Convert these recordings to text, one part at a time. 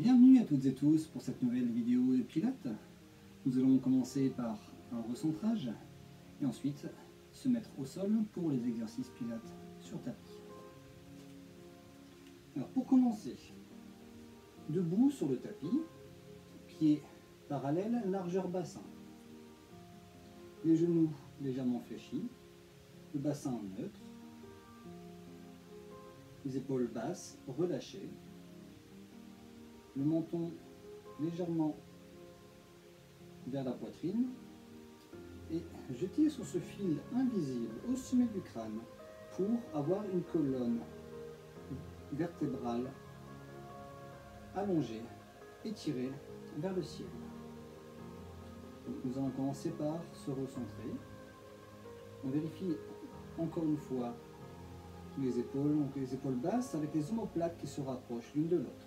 Bienvenue à toutes et tous pour cette nouvelle vidéo de pilates. Nous allons commencer par un recentrage et ensuite se mettre au sol pour les exercices pilates sur tapis. Alors pour commencer, debout sur le tapis, pieds parallèles, largeur bassin. Les genoux légèrement fléchis, le bassin neutre, les épaules basses relâchées, le menton légèrement vers la poitrine et je tire sur ce fil invisible au sommet du crâne pour avoir une colonne vertébrale allongée, étirée vers le ciel. Donc nous allons commencer par se recentrer. On vérifie encore une fois les épaules, donc les épaules basses avec les omoplates qui se rapprochent l'une de l'autre.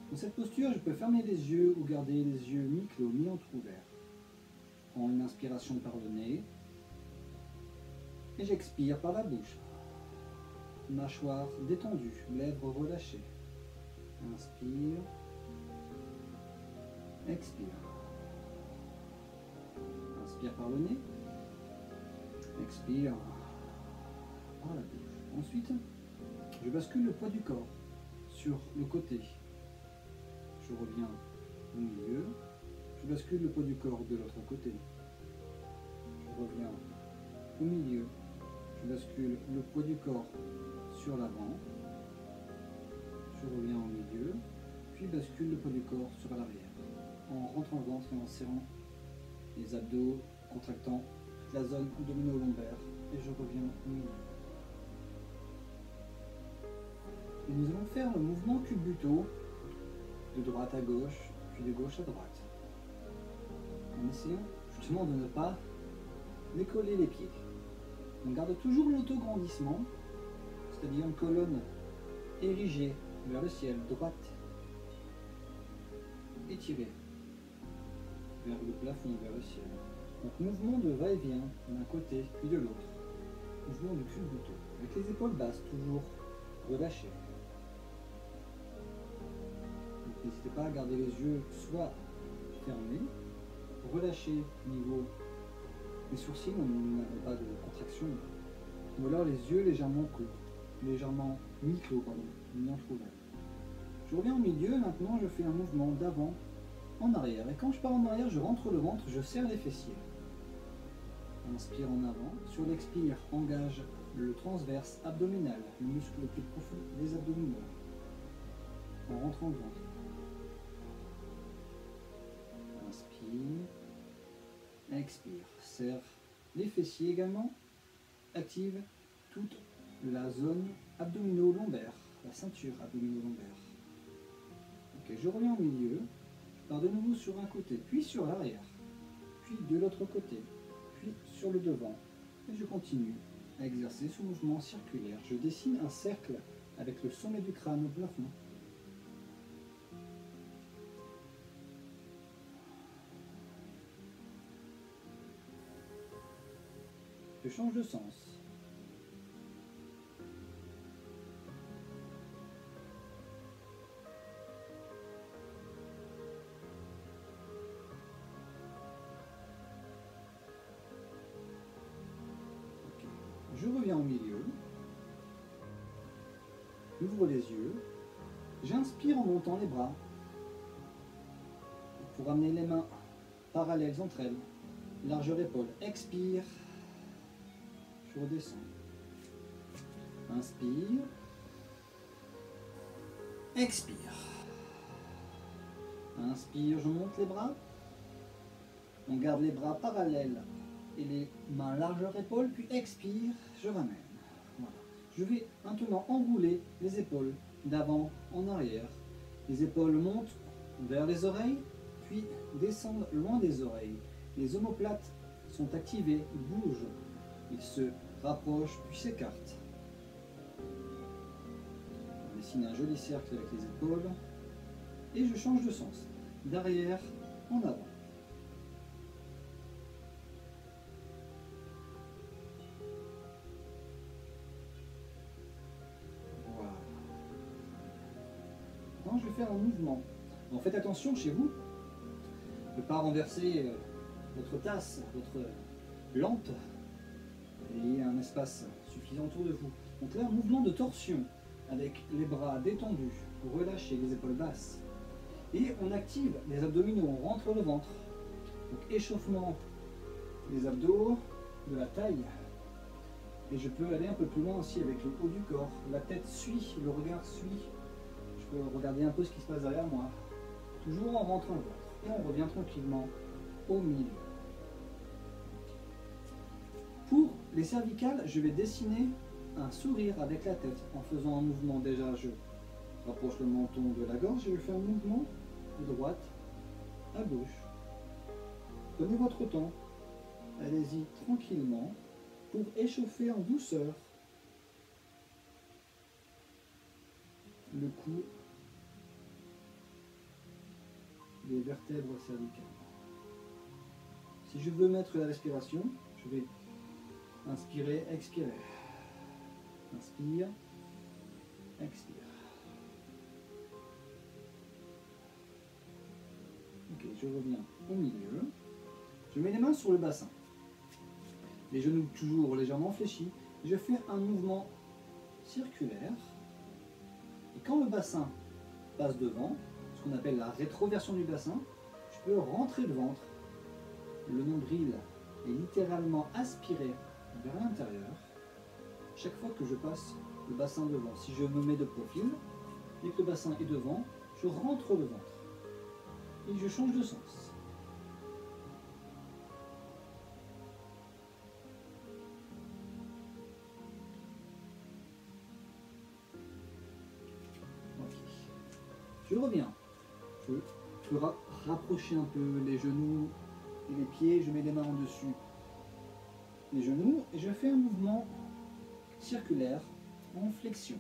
Dans cette posture, je peux fermer les yeux ou garder les yeux mi-clos, mi-entrouverts. Je prends une inspiration par le nez et j'expire par la bouche. Mâchoire détendue, lèvres relâchées. Inspire, expire. Inspire par le nez, expire par la bouche. Ensuite, je bascule le poids du corps sur le côté. Je reviens au milieu, je bascule le poids du corps de l'autre côté. Je reviens au milieu, je bascule le poids du corps sur l'avant. Je reviens au milieu, puis bascule le poids du corps sur l'arrière. En rentrant le ventre et en serrant les abdos, contractant toute la zone abdomino-lombaire. Et je reviens au milieu. Et nous allons faire le mouvement culbuto de droite à gauche, puis de gauche à droite. En essayant justement de ne pas décoller les pieds. On garde toujours l'autograndissement, c'est-à-dire une colonne érigée vers le ciel, droite, étirée vers le plafond, vers le ciel. Donc mouvement de va-et-vient d'un côté puis de l'autre. Mouvement de culbuto, avec les épaules basses toujours relâchées. N'hésitez pas à garder les yeux soit fermés, relâchés au niveau des sourcils, on n'a pas de contraction, ou alors les yeux légèrement clos, légèrement mi-clos, pardon, mi-entrouverts. Je reviens au milieu, maintenant je fais un mouvement d'avant en arrière, et quand je pars en arrière, je rentre le ventre, je serre les fessiers. Inspire en avant, sur l'expire, engage le transverse abdominal, le muscle le plus profond des abdominaux, en rentrant le ventre. Inspire, expire, serre les fessiers également, active toute la zone abdomino-lombaire, la ceinture abdomino-lombaire. Ok, je reviens au milieu, je pars de nouveau sur un côté, puis sur l'arrière, puis de l'autre côté, puis sur le devant, et je continue à exercer ce mouvement circulaire. Je dessine un cercle avec le sommet du crâne au plafond. Je change de sens. Okay. Je reviens au milieu. J'ouvre les yeux. J'inspire en montant les bras pour amener les mains parallèles entre elles. Largeur épaule. Expire. Je redescends. Inspire. Expire. Inspire, je monte les bras. On garde les bras parallèles et les mains largeur épaule, puis expire, je ramène. Voilà. Je vais maintenant enrouler les épaules d'avant en arrière. Les épaules montent vers les oreilles, puis descendent loin des oreilles. Les omoplates sont activés, ils bougent. Ils se rapprochent puis s'écartent. On dessine un joli cercle avec les épaules et je change de sens, d'arrière en avant. Voilà. Maintenant, je vais faire un mouvement. Alors, faites attention chez vous de ne pas renverser votre tasse, votre lampe. Ayez un espace suffisant autour de vous. Donc là, un mouvement de torsion avec les bras détendus, relâchez les épaules basses. Et on active les abdominaux, on rentre le ventre. Donc échauffement des abdos, de la taille. Et je peux aller un peu plus loin aussi avec le haut du corps. La tête suit, le regard suit. Je peux regarder un peu ce qui se passe derrière moi. Toujours en rentrant le ventre. Et on revient tranquillement au milieu. Pour les cervicales, je vais dessiner un sourire avec la tête en faisant un mouvement. Déjà, je rapproche le menton de la gorge et je fais un mouvement de droite à gauche. Prenez votre temps. Allez-y tranquillement pour échauffer en douceur le cou, les vertèbres cervicales. Si je veux mettre la respiration, je vais inspirer, expirer. Inspire, expire. Ok, je reviens au milieu. Je mets les mains sur le bassin. Les genoux toujours légèrement fléchis. Je fais un mouvement circulaire. Et quand le bassin passe devant, ce qu'on appelle la rétroversion du bassin, je peux rentrer le ventre. Le nombril est littéralement aspiré vers l'intérieur. Chaque fois que je passe le bassin devant, si je me mets de profil, dès que le bassin est devant, je rentre le ventre. Et je change de sens. Je reviens. Je peux rapprocher un peu les genoux et les pieds. Je mets les mains en dessus les genoux et je fais un mouvement circulaire en flexion.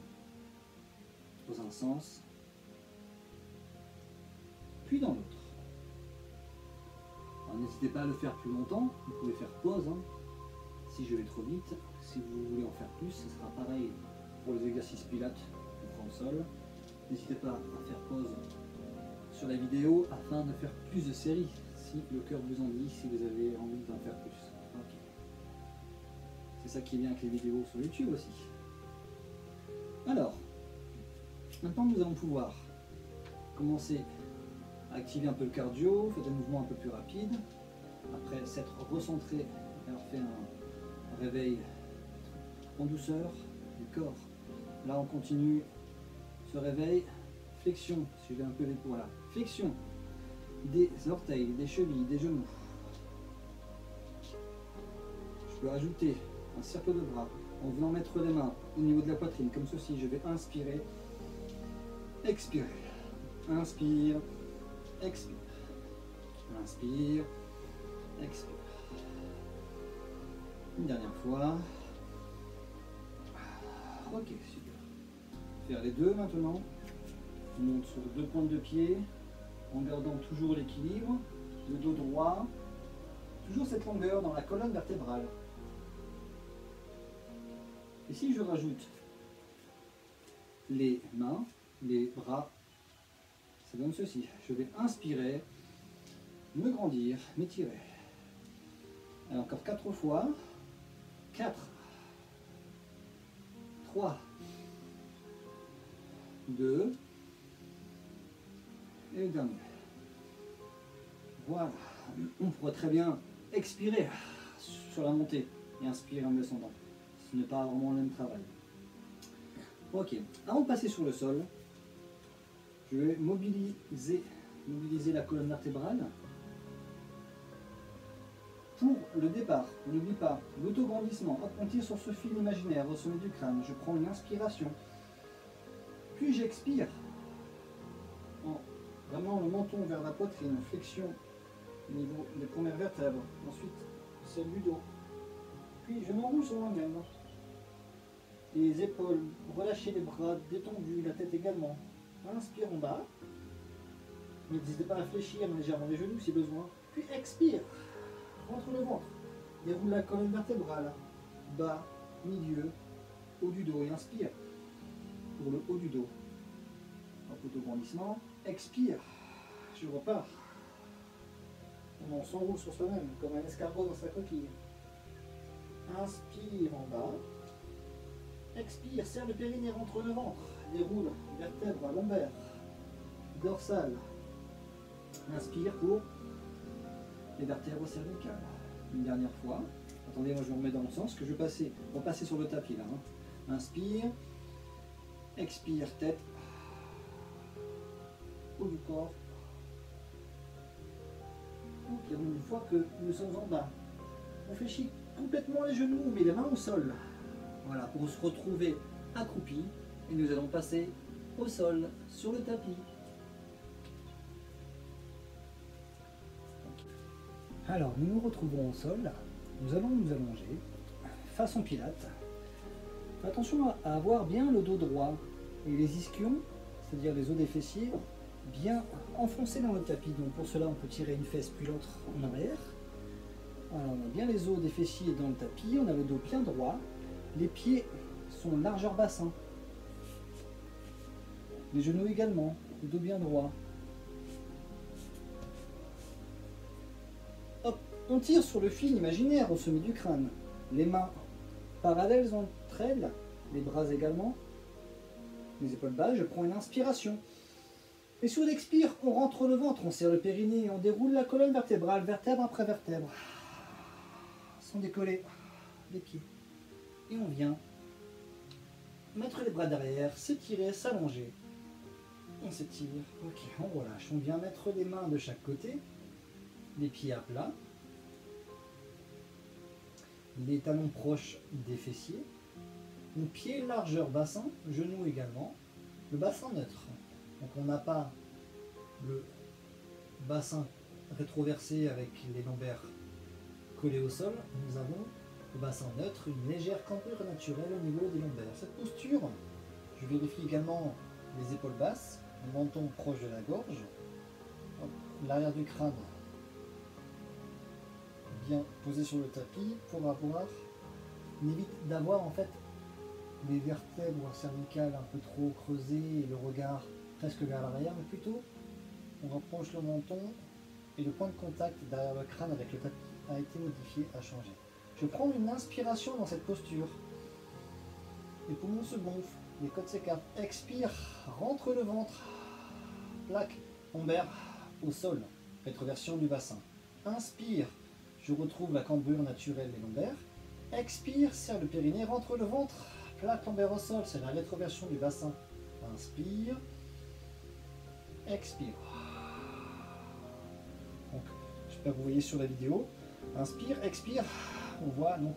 Dans un sens, puis dans l'autre. N'hésitez pas à le faire plus longtemps. Vous pouvez faire pause. Si je vais trop vite, si vous voulez en faire plus, ce sera pareil pour les exercices pilates ou prendre sol. N'hésitez pas à faire pause sur la vidéo afin de faire plus de séries, si le cœur vous en dit, si vous avez envie d'en faire plus. Okay. C'est ça qui est bien avec les vidéos sur YouTube aussi. Alors, maintenant nous allons pouvoir commencer à activer un peu le cardio, faire des mouvements un peu plus rapides. Après s'être recentré, avoir fait un réveil en douceur du corps. Là on continue. Se réveille, flexion, si je vais un peu l'épaule, voilà, flexion des orteils, des chevilles, des genoux. Je peux ajouter un cercle de bras en venant mettre les mains au niveau de la poitrine, comme ceci. Je vais inspirer, expirer, inspire, expire, inspire, expire. Une dernière fois. Ok, super. Faire les deux maintenant. On monte sur deux pointes de pied en gardant toujours l'équilibre, le dos droit, toujours cette longueur dans la colonne vertébrale. Et si je rajoute les mains, les bras, ça donne ceci. Je vais inspirer, me grandir, m'étirer. Alors encore 4 fois. 4, 3, 2 et le dernier. Voilà. On pourrait très bien expirer sur la montée et inspirer en descendant. Ce n'est pas vraiment le même travail. Ok. Avant de passer sur le sol, je vais mobiliser la colonne vertébrale. Pour le départ, on n'oublie pas l'autograndissement. Hop, on tire sur ce fil imaginaire au sommet du crâne. Je prends une inspiration. Puis j'expire, en vraiment le menton vers la poitrine, flexion au niveau des premières vertèbres, ensuite celle du dos. Puis je m'enroule sur moi-même. Les épaules, relâchez les bras détendus, la tête également. Inspire en bas. N'hésitez pas à fléchir légèrement les genoux si besoin. Puis expire, rentre le ventre, déroule la colonne vertébrale, bas, milieu, haut du dos et inspire. Pour le haut du dos. autograndissement. Expire, je repars. On s'enroule sur soi-même, comme un escargot dans sa coquille. Inspire en bas. Expire, serre le périnée, rentre le ventre. Déroule, vertèbre lombaire, dorsale. Inspire pour les vertèbres cervicales. Une dernière fois. Attendez, moi je me remets dans le sens que je vais passer. On va passer sur le tapis là. Inspire. Expire, tête. Haut du corps. Ok, une fois que nous sommes en bas, on fléchit complètement les genoux, on met les mains au sol. Voilà, pour se retrouver accroupi. Et nous allons passer au sol, sur le tapis. Alors, nous nous retrouvons au sol. Nous allons nous allonger, façon pilate. Attention à avoir bien le dos droit et les ischions, c'est-à-dire les os des fessiers, bien enfoncés dans le tapis. Donc pour cela, on peut tirer une fesse puis l'autre en arrière. Alors, on a bien les os des fessiers dans le tapis, on a le dos bien droit. Les pieds sont largeur bassin. Les genoux également, le dos bien droit. Hop, on tire sur le fil imaginaire au sommet du crâne. Les mains parallèles entre elles, les bras également, les épaules basses. Je prends une inspiration. Et sur l'expire, on rentre le ventre, on serre le périnée et on déroule la colonne vertébrale, vertèbre après vertèbre. Sans décoller les pieds. Et on vient mettre les bras derrière, s'étirer, s'allonger. On s'étire, ok, on relâche. On vient mettre les mains de chaque côté, les pieds à plat, les talons proches des fessiers, nos pieds largeur bassin, genoux également, le bassin neutre. Donc on n'a pas le bassin rétroversé avec les lombaires collés au sol, nous avons le bassin neutre, une légère cambrure naturelle au niveau des lombaires. Cette posture, je vérifie également les épaules basses, le menton proche de la gorge, l'arrière du crâne bien posé sur le tapis pour avoir, on évite d'avoir en fait les vertèbres cervicales un peu trop creusées et le regard presque vers l'arrière, mais plutôt on rapproche le menton et le point de contact derrière le crâne avec le tapis a été modifié, a changé. Je prends une inspiration dans cette posture. Les poumons se gonflent, les côtes s'écartent. Expire, rentre le ventre, plaque lombaire au sol, rétroversion du bassin. Inspire, je retrouve la cambrure naturelle des lombaires. Expire, serre le périnée, rentre le ventre, plaque lombaire au sol, c'est la rétroversion du bassin. Inspire, expire. Donc, j'espère que vous voyez sur la vidéo. Inspire, expire, on voit donc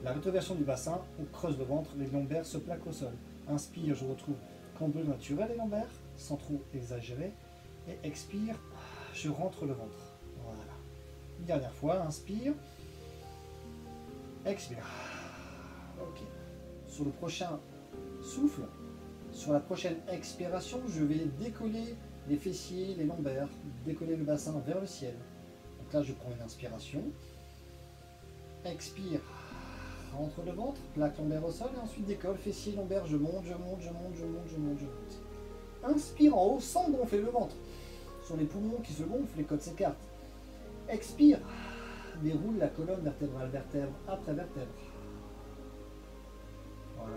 la rétroversion du bassin, on creuse le ventre, les lombaires se plaquent au sol. Inspire, je retrouve cambrure naturelle des lombaires, sans trop exagérer. Et expire, je rentre le ventre. Voilà. Une dernière fois, inspire, expire. Ok. Sur le prochain souffle, sur la prochaine expiration, je vais décoller les fessiers, les lombaires, décoller le bassin vers le ciel. Donc là, je prends une inspiration. Expire, rentre le ventre, plaque lombaire au sol et ensuite décolle, fessier, lombaire, je monte, je monte, je monte, je monte, je monte, je monte. Inspire en haut sans gonfler le ventre. Sur les poumons qui se gonflent, les côtes s'écartent. Expire, déroule la colonne vertébrale, vertèbre après vertèbre. Voilà.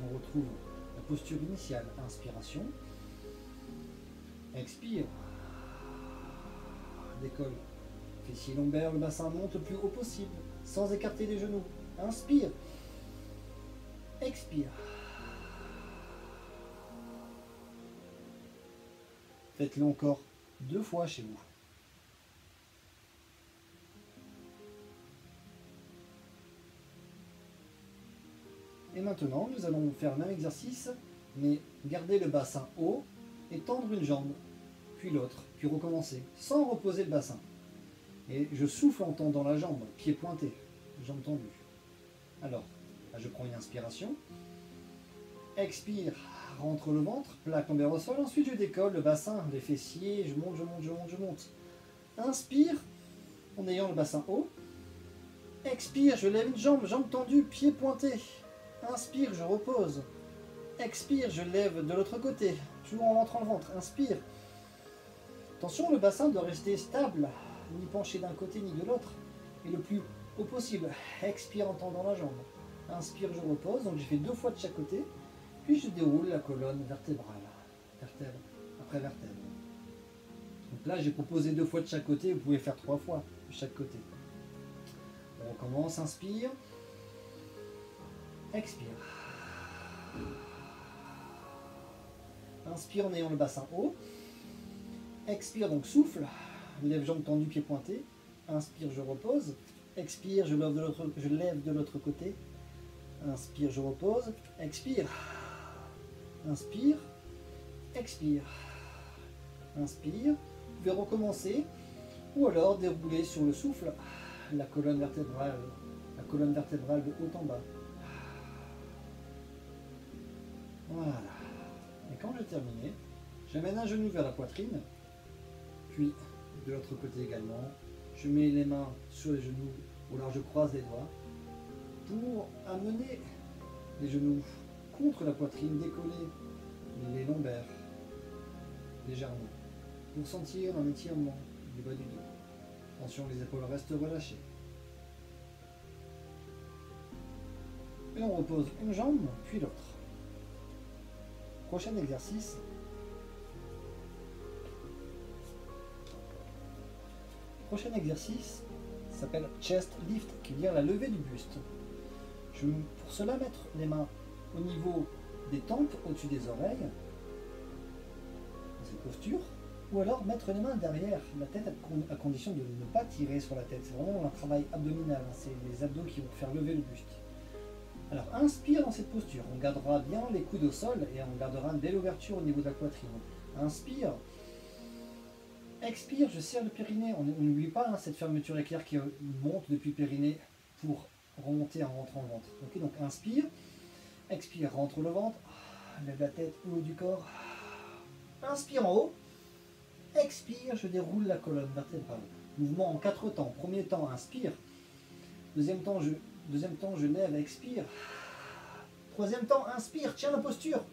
On retrouve la posture initiale, inspiration. Expire, décolle. Fessier lombaire, le bassin monte le plus haut possible, sans écarter les genoux. Inspire. Expire. Faites-le encore 2 fois chez vous. Et maintenant, nous allons faire le même exercice, mais garder le bassin haut et tendre une jambe, puis l'autre, puis recommencer, sans reposer le bassin. Et je souffle en tendant la jambe, pied pointé, jambe tendue. Alors, là, je prends une inspiration. Expire, rentre le ventre, plaque lombaire au sol. Ensuite, je décolle le bassin, les fessiers, je monte, je monte, je monte, je monte. Inspire, en ayant le bassin haut. Expire, je lève une jambe, jambe tendue, pied pointé. Inspire, je repose. Expire, je lève de l'autre côté, toujours en rentrant le ventre. Inspire. Attention, le bassin doit rester stable, ni penché d'un côté ni de l'autre, et le plus haut possible. Expire en tendant la jambe. Inspire, je repose, donc j'ai fait 2 fois de chaque côté, puis je déroule la colonne vertébrale, vertèbre après vertèbre. Donc là, j'ai proposé 2 fois de chaque côté, vous pouvez faire 3 fois de chaque côté. On recommence, inspire, expire. Inspire en ayant le bassin haut. Expire, donc souffle. Lève jambes tendues, pieds pointés. Inspire, je repose. Expire, je lève de l'autre côté. Inspire, je repose. Expire. Inspire. Expire. Inspire. Vous pouvez recommencer. Ou alors dérouler sur le souffle la colonne vertébrale de haut en bas. Voilà. Et quand j'ai terminé, j'amène un genou vers la poitrine, puis de l'autre côté également, je mets les mains sur les genoux, ou alors je croise les doigts, pour amener les genoux contre la poitrine, décoller les lombaires légèrement, pour sentir un étirement du bas du dos. Attention, les épaules restent relâchées. Et on repose une jambe, puis l'autre. Prochain exercice. Prochain exercice s'appelle chest lift, qui veut dire la levée du buste. Je vais pour cela mettre les mains au niveau des tempes, au-dessus des oreilles, dans cette posture, ou alors mettre les mains derrière la tête à condition de ne pas tirer sur la tête. C'est vraiment un travail abdominal, hein. C'est les abdos qui vont faire lever le buste. Alors inspire dans cette posture, on gardera bien les coudes au sol et on gardera une belle ouverture au niveau de la poitrine. Inspire, expire, je serre le périnée, on n'oublie pas hein, cette fermeture éclair qui monte depuis le périnée pour remonter en rentrant le ventre. Okay, donc inspire, expire, rentre le ventre, lève la tête au haut du corps, inspire en haut, expire, je déroule la colonne vertébrale. Mouvement en 4 temps. Premier temps, inspire, deuxième temps, je lève, expire. Troisième temps, inspire, tiens la posture.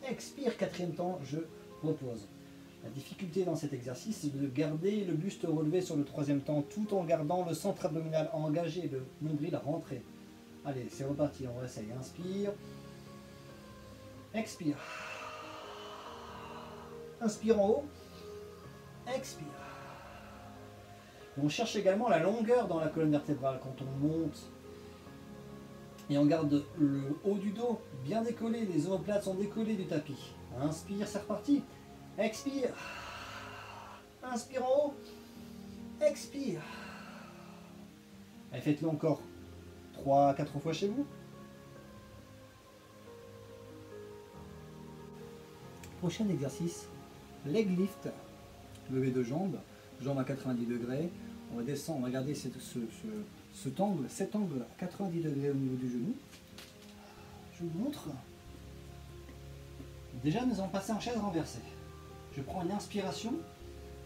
Expire. Quatrième temps, je repose. La difficulté dans cet exercice, c'est de garder le buste relevé sur le troisième temps, tout en gardant le centre abdominal engagé, le nombril rentré. Allez, c'est reparti, on essaye. Inspire. Expire. Inspire en haut. Expire. On cherche également la longueur dans la colonne vertébrale quand on monte. Et on garde le haut du dos bien décollé, les omoplates sont décollées du tapis. Inspire, c'est reparti. Expire. Inspire en haut. Expire. Allez, faites-le encore 3-4 fois chez vous. Prochain exercice, leg lift, levée de jambes, jambes à 90 degrés. On va descendre, on va garder cet angle à 90 degrés au niveau du genou. Je vous montre. Déjà, nous allons passer en chaise renversée. Je prends une inspiration,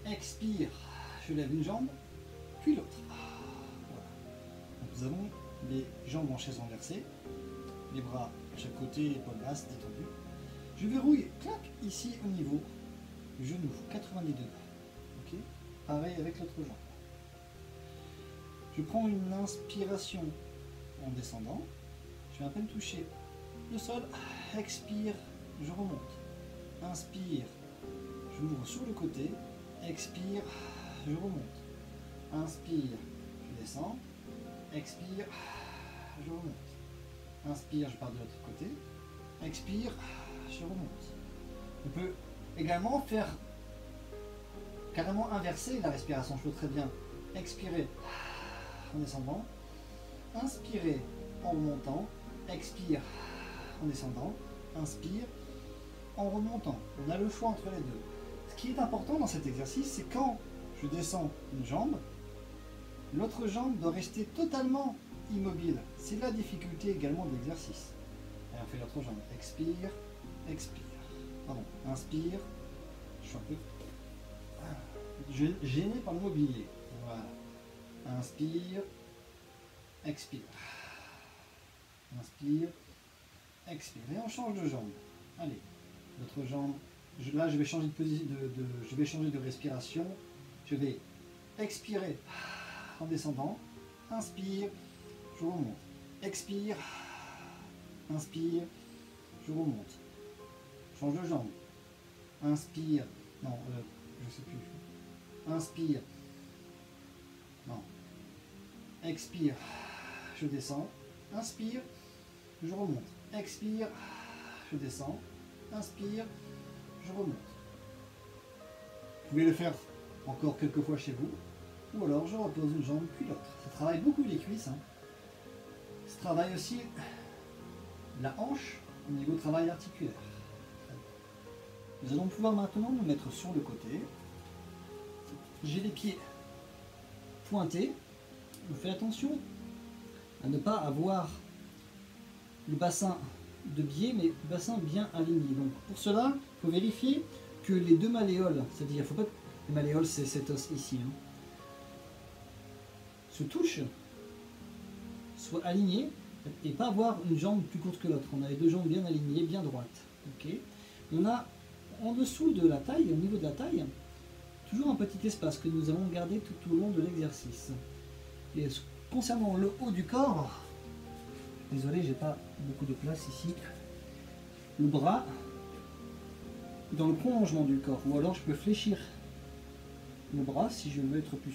expire, je lève une jambe, puis l'autre. Voilà. Donc, nous avons les jambes en chaise renversée, les bras à chaque côté, épaules basses, détendues. Je verrouille, clac, ici au niveau du genou, 90 degrés. Okay. Pareil avec l'autre jambe. Je prends une inspiration en descendant, je vais à peine toucher le sol, expire, je remonte, inspire, j'ouvre sur le côté, expire, je remonte, inspire, je descends, expire, je remonte, inspire, je pars de l'autre côté, expire, je remonte. On peut également faire carrément inverser la respiration, je peux très bien expirer en descendant, inspirez en remontant, expire en descendant, inspire en remontant. On a le choix entre les deux. Ce qui est important dans cet exercice, c'est quand je descends une jambe, l'autre jambe doit rester totalement immobile. C'est la difficulté également de l'exercice. Et on fait l'autre jambe. Expire, expire. Pardon, inspire. Je suis un peu gêné par le mobilier. Voilà. Inspire, expire. Inspire, expire. Et on change de jambe. Allez, l'autre jambe. Là, je vais changer de position, je vais changer de respiration. Je vais expirer en descendant. Inspire, je remonte. Expire, inspire, je remonte. Change de jambe. Inspire. Non, je sais plus. Inspire. Non. Expire, je descends. Inspire, je remonte. Expire, je descends. Inspire, je remonte. Vous pouvez le faire encore quelques fois chez vous. Ou alors je repose une jambe puis l'autre. Ça travaille beaucoup les cuisses. Hein. Ça travaille aussi la hanche au niveau travail articulaire. Nous allons pouvoir maintenant nous mettre sur le côté. J'ai les pieds pointés. Je fais attention à ne pas avoir le bassin de biais, mais le bassin bien aligné. Donc pour cela, il faut vérifier que les deux malléoles, c'est-à-dire, il ne faut pas que les malléoles, c'est cet os ici, hein, se touchent, soient alignés, et pas avoir une jambe plus courte que l'autre. On a les deux jambes bien alignées, bien droites. Okay. On a en dessous de la taille, au niveau de la taille, toujours un petit espace que nous allons garder tout au long de l'exercice. Et concernant le haut du corps, désolé, j'ai pas beaucoup de place ici. Le bras dans le prolongement du corps, ou alors je peux fléchir le bras si je veux être plus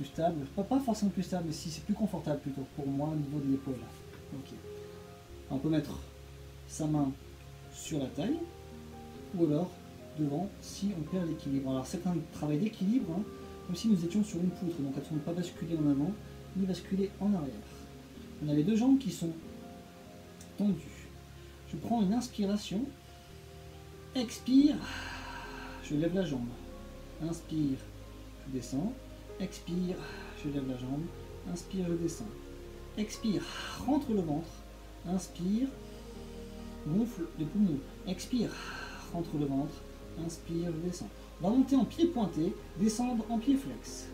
stable, pas forcément plus stable, mais si c'est plus confortable plutôt pour moi au niveau de l'épaule. Okay. On peut mettre sa main sur la taille, ou alors devant si on perd l'équilibre. Alors c'est un travail d'équilibre, hein, comme si nous étions sur une poutre, donc elles ne sont pas basculées en avant, ni basculées en arrière. On a les deux jambes qui sont tendues. Je prends une inspiration, expire, je lève la jambe, inspire, je descends, expire, je lève la jambe, inspire, je descends, expire, rentre le ventre, inspire, gonfle les poumons, expire, rentre le ventre, inspire, je descends. On va monter en pied pointé, descendre en pied flex.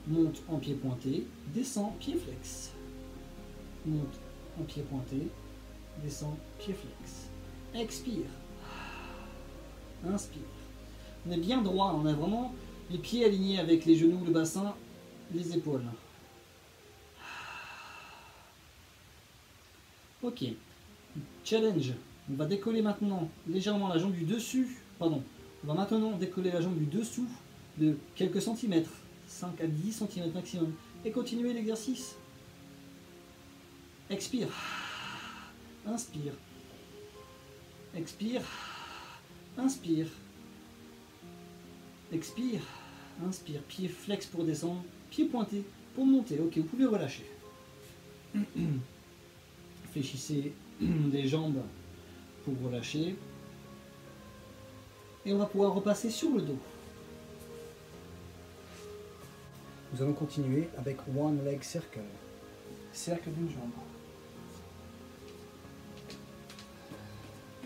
Monte en pied pointé, descend, pied flex. Monte en pied pointé, descend, pied flex. Expire. Inspire. On est bien droit, on a vraiment les pieds alignés avec les genoux, le bassin, les épaules. Ok. Challenge. On va décoller maintenant légèrement la jambe du dessus. Pardon. On va maintenant décoller la jambe du dessous de quelques centimètres. 5 à 10 cm maximum. Et continuer l'exercice. Expire. Inspire. Expire. Inspire. Expire. Inspire. Pied flex pour descendre. Pied pointé pour monter. Ok, vous pouvez relâcher. Fléchissez les jambes pour relâcher. Et on va pouvoir repasser sur le dos. Nous allons continuer avec One Leg Circle. Cercle d'une jambe.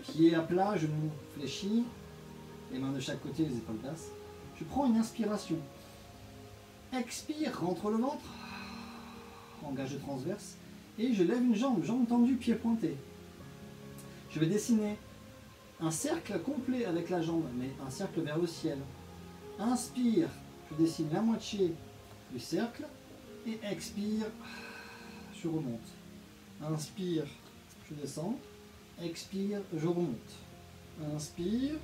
Pied à plat, genoux fléchis. Les mains de chaque côté, les épaules basses. Je prends une inspiration. Expire, rentre le ventre. Engage de transverse. Et je lève une jambe, jambe tendue, pied pointé. Je vais dessiner un cercle complet avec la jambe, mais un cercle vers le ciel. Inspire, je dessine la moitié du cercle. Et expire, je remonte. Inspire, je descends. Expire, je remonte. Inspire,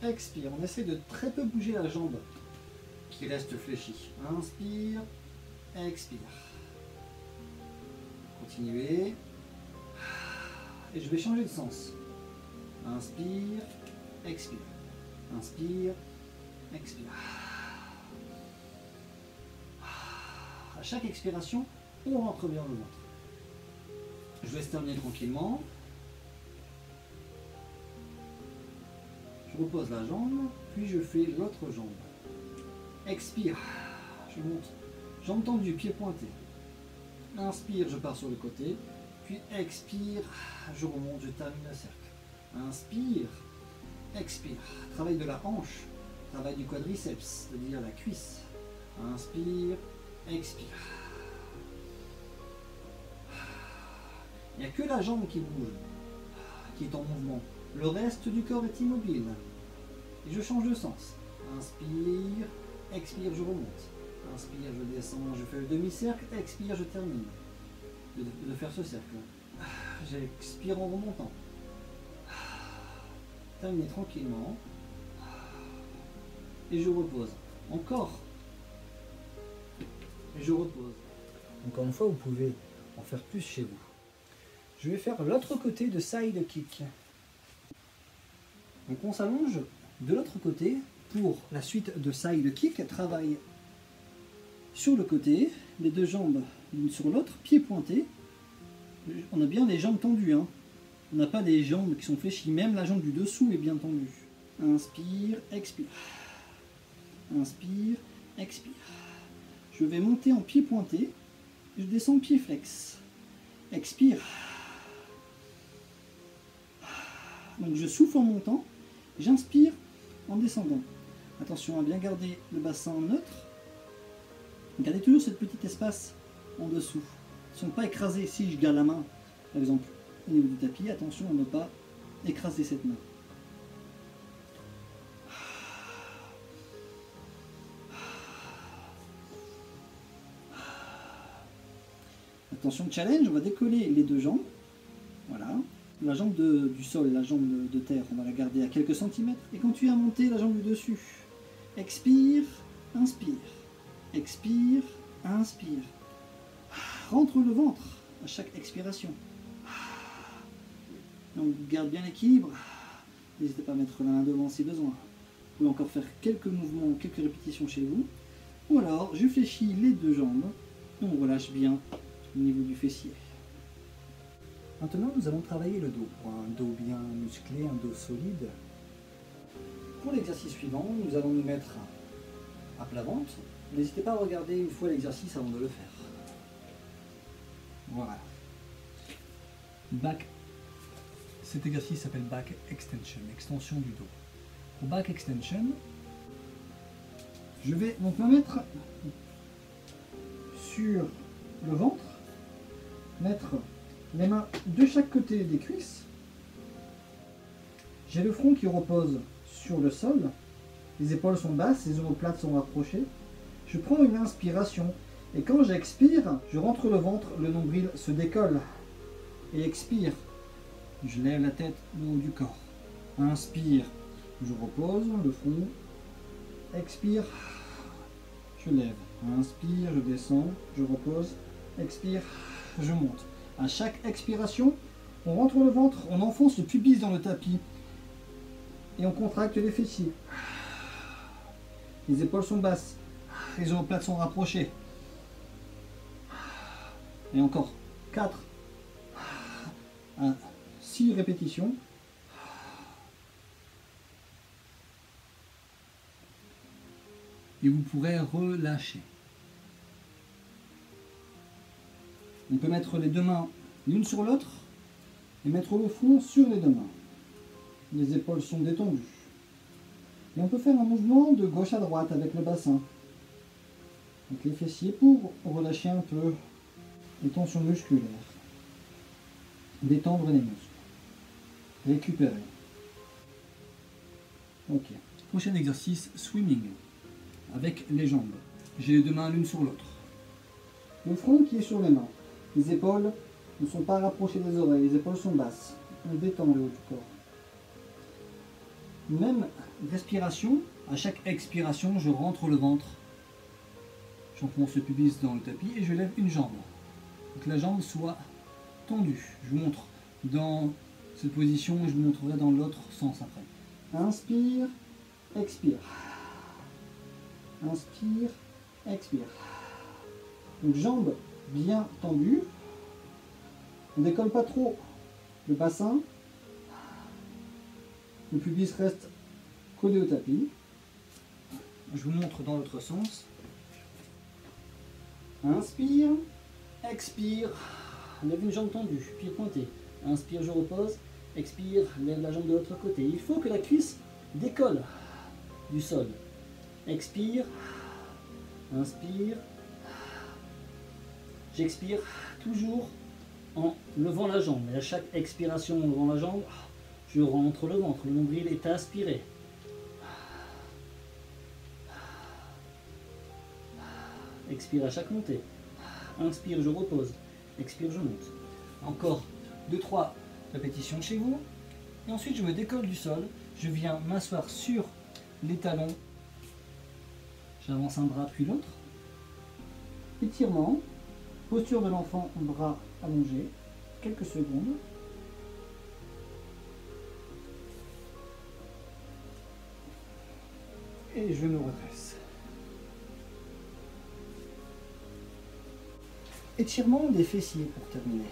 expire. On essaie de très peu bouger la jambe qui reste fléchie. Inspire, expire. Continuez. Et je vais changer de sens. Inspire, expire. Inspire, expire. À chaque expiration, on rentre vers le ventre. Je laisse terminer tranquillement. Je repose la jambe, puis je fais l'autre jambe. Expire, je monte. Jambe tendue, pied pointé. Inspire, je pars sur le côté. Puis expire, je remonte, je termine le cercle. Inspire, expire. Travail de la hanche, travail du quadriceps, c'est-à-dire la cuisse. Inspire, expire. Il n'y a que la jambe qui bouge, qui est en mouvement. Le reste du corps est immobile. Et je change de sens. Inspire, expire, je remonte. Inspire, je descends, je fais le demi-cercle. Expire, je termine de faire ce cercle. J'expire en remontant. Terminer tranquillement. Et je repose. Encore. Et je repose. Encore une fois, vous pouvez en faire plus chez vous. Je vais faire l'autre côté de side kick. Donc on s'allonge de l'autre côté pour la suite de side kick. Travaille sur le côté, les deux jambes l'une sur l'autre, pieds pointés. On a bien les jambes tendues. Hein. On n'a pas des jambes qui sont fléchies. Même la jambe du dessous est bien tendue. Inspire, expire. Inspire, expire. Je vais monter en pied pointé. Je descends pied flex. Expire. Donc je souffle en montant. J'inspire en descendant. Attention à bien garder le bassin neutre. Gardez toujours ce petit espace en dessous. Ils ne sont pas écrasés. Si je garde la main, par exemple, au niveau du tapis, attention à ne pas écraser cette main. Attention, challenge, on va décoller les deux jambes. Voilà. La jambe du sol, la jambe de terre, on va la garder à quelques centimètres. Et continuer à monter la jambe du dessus. Expire, inspire. Expire, inspire. Rentre le ventre à chaque expiration. Donc garde bien l'équilibre. N'hésitez pas à mettre la main devant si besoin. Vous pouvez encore faire quelques mouvements, quelques répétitions chez vous. Ou alors, je fléchis les deux jambes. Et on relâche bien au niveau du fessier. Maintenant, nous allons travailler le dos. Pour un dos bien musclé, un dos solide. Pour l'exercice suivant, nous allons nous mettre à plat ventre. N'hésitez pas à regarder une fois l'exercice avant de le faire. Voilà. Back. Cet exercice s'appelle back extension, extension du dos. Pour back extension, je vais donc me mettre sur le ventre, mettre les mains de chaque côté des cuisses. J'ai le front qui repose sur le sol, les épaules sont basses, les omoplates sont rapprochées. Je prends une inspiration et quand j'expire, je rentre le ventre, le nombril se décolle. Et expire, je lève la tête, le haut du corps. Inspire, je repose le front. Expire, je lève. Inspire, je descends, je repose. Expire, je monte. À chaque expiration, on rentre le ventre, on enfonce le pubis dans le tapis. Et on contracte les fessiers. Les épaules sont basses. Les omoplates sont rapprochées. Et encore 4 à 6 répétitions. Et vous pourrez relâcher. On peut mettre les deux mains l'une sur l'autre et mettre le front sur les deux mains. Les épaules sont détendues. Et on peut faire un mouvement de gauche à droite avec le bassin. Avec les fessiers pour relâcher un peu les tensions musculaires. Détendre les muscles. Récupérer. Ok. Prochain exercice, swimming. Avec les jambes. J'ai les deux mains l'une sur l'autre. Le front qui est sur les mains. Les épaules ne sont pas rapprochées des oreilles. Les épaules sont basses. On détend le haut du corps. Même respiration. À chaque expiration, je rentre le ventre. J'enfonce le pubis dans le tapis et je lève une jambe. Donc la jambe soit tendue. Je vous montre dans cette position et je vous montrerai dans l'autre sens après. Inspire, expire. Inspire, expire. Donc jambes bien tendues. On ne décolle pas trop le bassin. Le pubis reste collé au tapis. Je vous montre dans l'autre sens. Inspire, expire, lève une jambe tendue, pied pointé. Inspire, je repose. Expire, lève la jambe de l'autre côté. Il faut que la cuisse décolle du sol. Expire, inspire, j'expire toujours en levant la jambe. Et à chaque expiration en levant la jambe, je rentre le ventre. Le nombril est aspiré. Expire à chaque montée. Inspire, je repose. Expire, je monte. Encore 2-3 répétitions chez vous. Et ensuite, je me décolle du sol. Je viens m'asseoir sur les talons. J'avance un bras puis l'autre. Étirement. Posture de l'enfant, bras allongés. Quelques secondes. Et je me redresse. Étirement des fessiers pour terminer.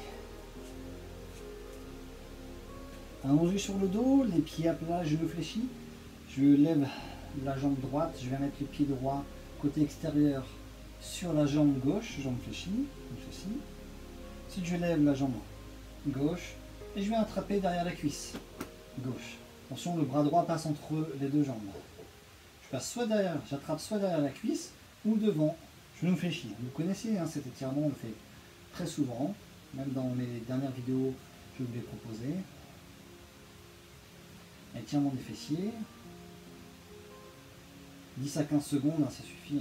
Allongé sur le dos, les pieds à plat, genoux fléchis. Je lève la jambe droite, je vais mettre le pied droit côté extérieur sur la jambe gauche, jambe fléchie, comme ceci. Ensuite je lève la jambe gauche et je vais attraper derrière la cuisse gauche. Attention, le bras droit passe entre les deux jambes. Je passe soit derrière, j'attrape soit derrière la cuisse ou devant, genou fléchi. Vous connaissez cet étirement, on le fait très souvent, même dans mes dernières vidéos, je vous l'ai proposé. Étirement des fessiers. 10 à 15 secondes, ça suffit.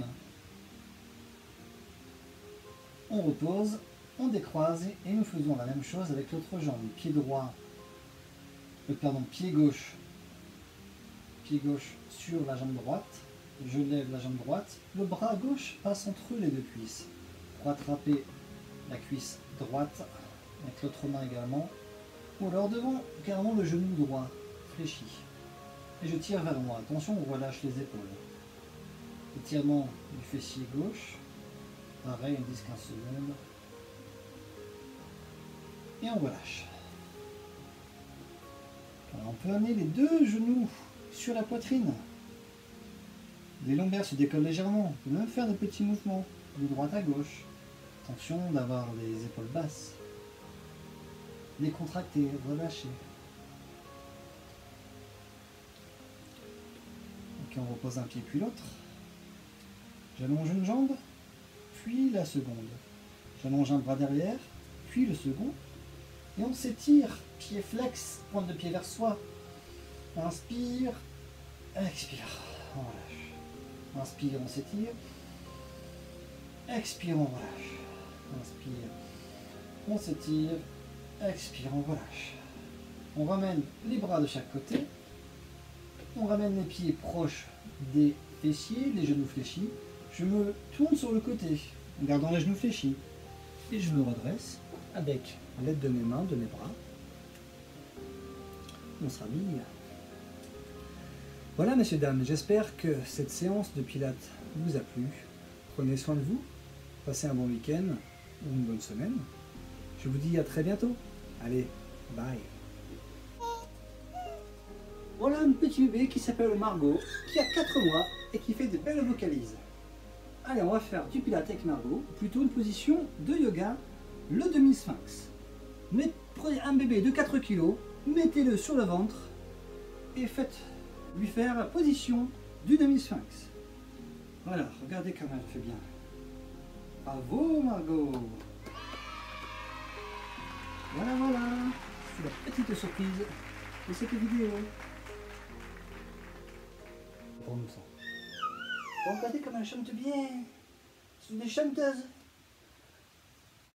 On repose, on décroise et nous faisons la même chose avec l'autre jambe. Pied droit, pied gauche sur la jambe droite. Je lève la jambe droite. Le bras gauche passe entre les deux cuisses pour attraper la cuisse droite avec l'autre main également. Ou alors devant carrément le genou droit fléchi. Et je tire vers moi. Attention, on relâche les épaules. Étirement du fessier gauche. Pareil, 10-15 secondes. Et on relâche. Alors, on peut amener les deux genoux sur la poitrine. Les lombaires se décollent légèrement. On peut même faire des petits mouvements de droite à gauche. Attention d'avoir les épaules basses. Décontracter, relâcher. Ok, on repose un pied puis l'autre. J'allonge une jambe, puis la seconde. J'allonge un bras derrière, puis le second. Et on s'étire, pied flex, pointe de pied vers soi. Inspire, expire, on relâche. Inspire, on s'étire. Expire, on relâche. Inspire, on s'étire. Expire, on relâche. On ramène les bras de chaque côté. On ramène les pieds proches des fessiers, les genoux fléchis. Je me tourne sur le côté, en gardant les genoux fléchis. Et je me redresse avec l'aide de mes mains, de mes bras. On se rhabille. Voilà, messieurs, dames, j'espère que cette séance de pilates vous a plu. Prenez soin de vous, passez un bon week-end ou une bonne semaine. Je vous dis à très bientôt. Allez, bye. Voilà un petit bébé qui s'appelle Margot, qui a 4 mois et qui fait de belles vocalises. Allez, on va faire du pilates avec Margot, plutôt une position de yoga, le demi-sphinx. Prenez un bébé de 4 kg, mettez-le sur le ventre et faites-lui faire la position du demi-sphinx. Voilà, regardez comme elle fait bien. Bravo Margot. Voilà, voilà, c'est la petite surprise de cette vidéo. Pour nous ça. Regardez comme elle chante bien. C'est une chanteuse.